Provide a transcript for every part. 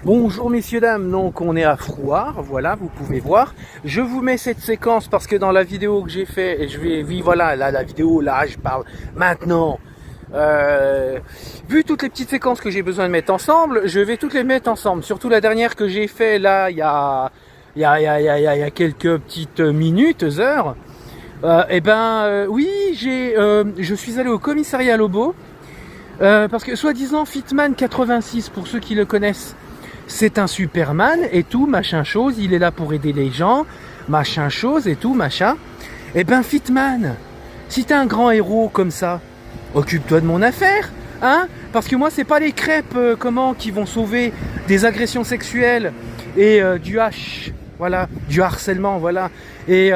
Bonjour messieurs dames, donc on est à Frouard, voilà, vous pouvez voir. Je vous mets cette séquence parce que dans la vidéo que j'ai fait, et oui voilà, là la vidéo, là je parle maintenant. Vu toutes les petites séquences que j'ai besoin de mettre ensemble, je vais toutes les mettre ensemble. Surtout la dernière que j'ai fait là, il y a quelques petites minutes, heures. Oui, je suis allé au commissariat Lobo. Parce que soi-disant Fitman 86, pour ceux qui le connaissent, c'est un Superman et tout, machin chose, il est là pour aider les gens, machin chose et tout, machin. Eh ben Fitman, si t'es un grand héros comme ça, occupe-toi de mon affaire, hein? Parce que moi c'est pas les crêpes qui vont sauver des agressions sexuelles et du harcèlement, voilà. Et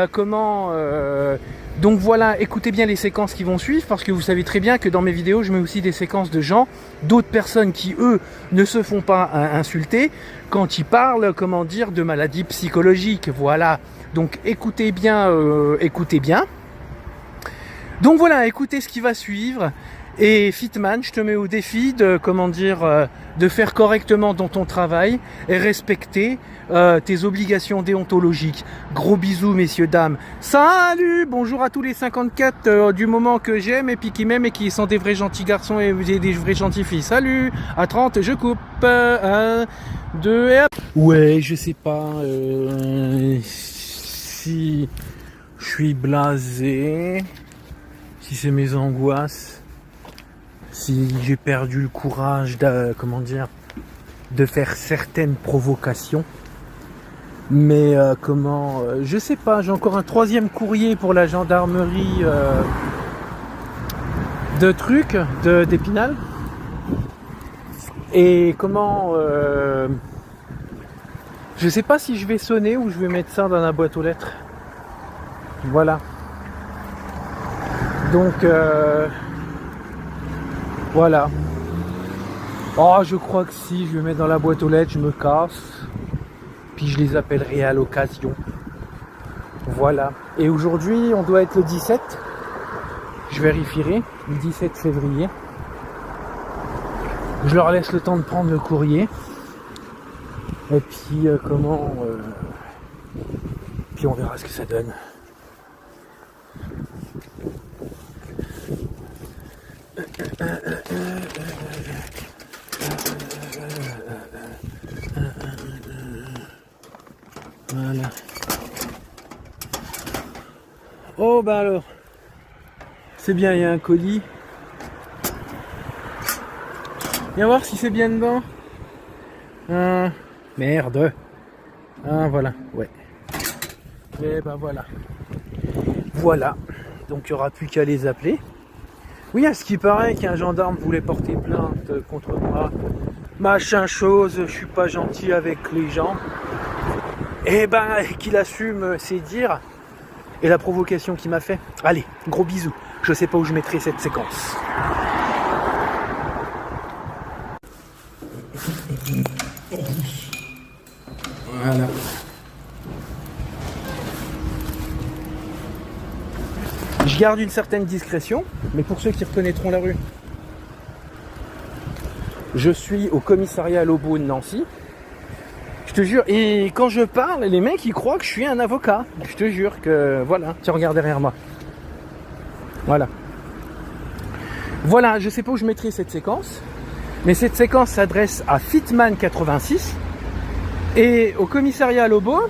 donc voilà, écoutez bien les séquences qui vont suivre, parce que vous savez très bien que dans mes vidéos, je mets aussi des séquences de gens, d'autres personnes qui, eux, ne se font pas insulter quand ils parlent, de maladies psychologiques, voilà. Donc écoutez bien, écoutez bien. Donc voilà, écoutez ce qui va suivre. Et Fitman, je te mets au défi de, de faire correctement dans ton travail et respecter tes obligations déontologiques. Gros bisous, messieurs, dames. Salut! Bonjour à tous les 54 du moment que j'aime et puis qui m'aiment et qui sont des vrais gentils garçons et des vrais gentils filles. Salut! À 30, je coupe. 1, 2 et hop. Ouais, je sais pas si je suis blasé, si c'est mes angoisses, si j'ai perdu le courage de faire certaines provocations. Mais je sais pas, j'ai encore un 3e courrier pour la gendarmerie d'Épinal. Et je sais pas si je vais sonner ou je vais mettre ça dans la boîte aux lettres. Voilà. Donc voilà. Oh, je crois que si, je vais mettre dans la boîte aux lettres, je me casse. Puis je les appellerai à l'occasion. Voilà. Et aujourd'hui, on doit être le 17. Je vérifierai. Le 17 février. Je leur laisse le temps de prendre le courrier. Et puis, puis on verra ce que ça donne. Voilà. Oh bah alors, c'est bien, il y a un colis. Viens voir si c'est bien dedans. Merde. Voilà, ouais. Et bah voilà. Voilà. Donc il n'y aura plus qu'à les appeler. Oui, à ce qui paraît qu'un gendarme voulait porter plainte contre moi. Machin chose, je suis pas gentil avec les gens. Et ben, qu'il assume ses dires et la provocation qu'il m'a fait. Allez, gros bisous. Je sais pas où je mettrai cette séquence. Voilà. Je garde une certaine discrétion, mais pour ceux qui reconnaîtront la rue, je suis au commissariat Lobo de Nancy. Je te jure, et quand je parle, les mecs ils croient que je suis un avocat. Je te jure que voilà, tiens, regarde derrière moi. Voilà. Voilà, je sais pas où je mettrai cette séquence, mais cette séquence s'adresse à Fitman 86 et au commissariat Lobo,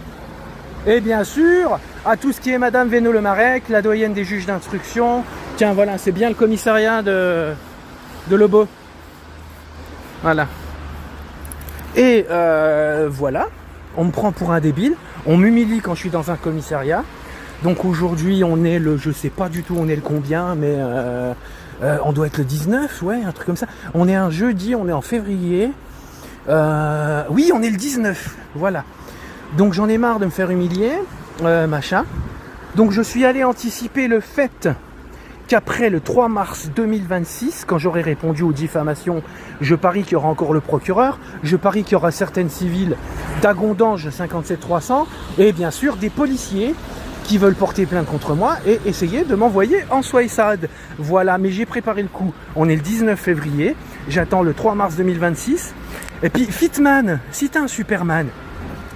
et bien sûr à tout ce qui est Madame Véno-Le-Marec, la doyenne des juges d'instruction. Tiens, voilà, c'est bien le commissariat de Lobo. Voilà. Et voilà, on me prend pour un débile, on m'humilie quand je suis dans un commissariat. Donc aujourd'hui on est je sais pas du tout on est le combien, mais on doit être le 19, ouais, un truc comme ça. On est un jeudi, on est en février. Oui, on est le 19, voilà. Donc j'en ai marre de me faire humilier, machin. Donc je suis allé anticiper le fait qu'après le 3 mars 2026, quand j'aurai répondu aux diffamations, je parie qu'il y aura encore le procureur, je parie qu'il y aura certaines civiles d'Agondange 57300 et bien sûr des policiers qui veulent porter plainte contre moi et essayer de m'envoyer en Soissade. Voilà, mais j'ai préparé le coup. On est le 19 février, j'attends le 3 mars 2026 Et puis, Fitman, si t'es un Superman,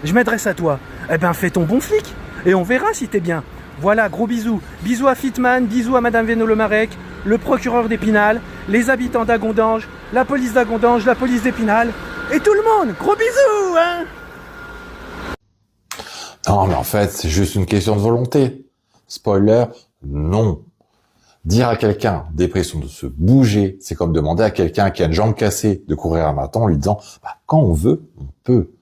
je m'adresse à toi. Eh ben, fais ton bon flic et on verra si t'es bien. Voilà, gros bisous. Bisous à Fitman, bisous à Madame Véno-Le-Marec, le procureur d'Épinal, les habitants d'Agondange, la police d'Agondange, la police d'Épinal et tout le monde. Gros bisous, hein. Non, mais en fait, c'est juste une question de volonté. Spoiler, non. Dire à quelqu'un, dépression, de se bouger, c'est comme demander à quelqu'un qui a une jambe cassée de courir un marathon en lui disant quand on veut, on peut.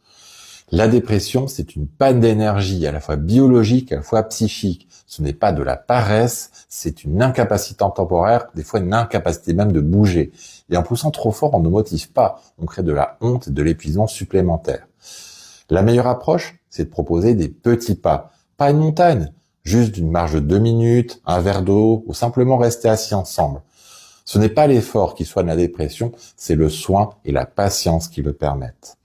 La dépression, c'est une panne d'énergie, à la fois biologique, à la fois psychique. Ce n'est pas de la paresse, c'est une incapacité temporaire, des fois une incapacité même de bouger. Et en poussant trop fort, on ne motive pas. On crée de la honte et de l'épuisement supplémentaire. La meilleure approche, c'est de proposer des petits pas. Pas une montagne, juste d'une marche de 2 minutes, un verre d'eau, ou simplement rester assis ensemble. Ce n'est pas l'effort qui soigne la dépression, c'est le soin et la patience qui le permettent.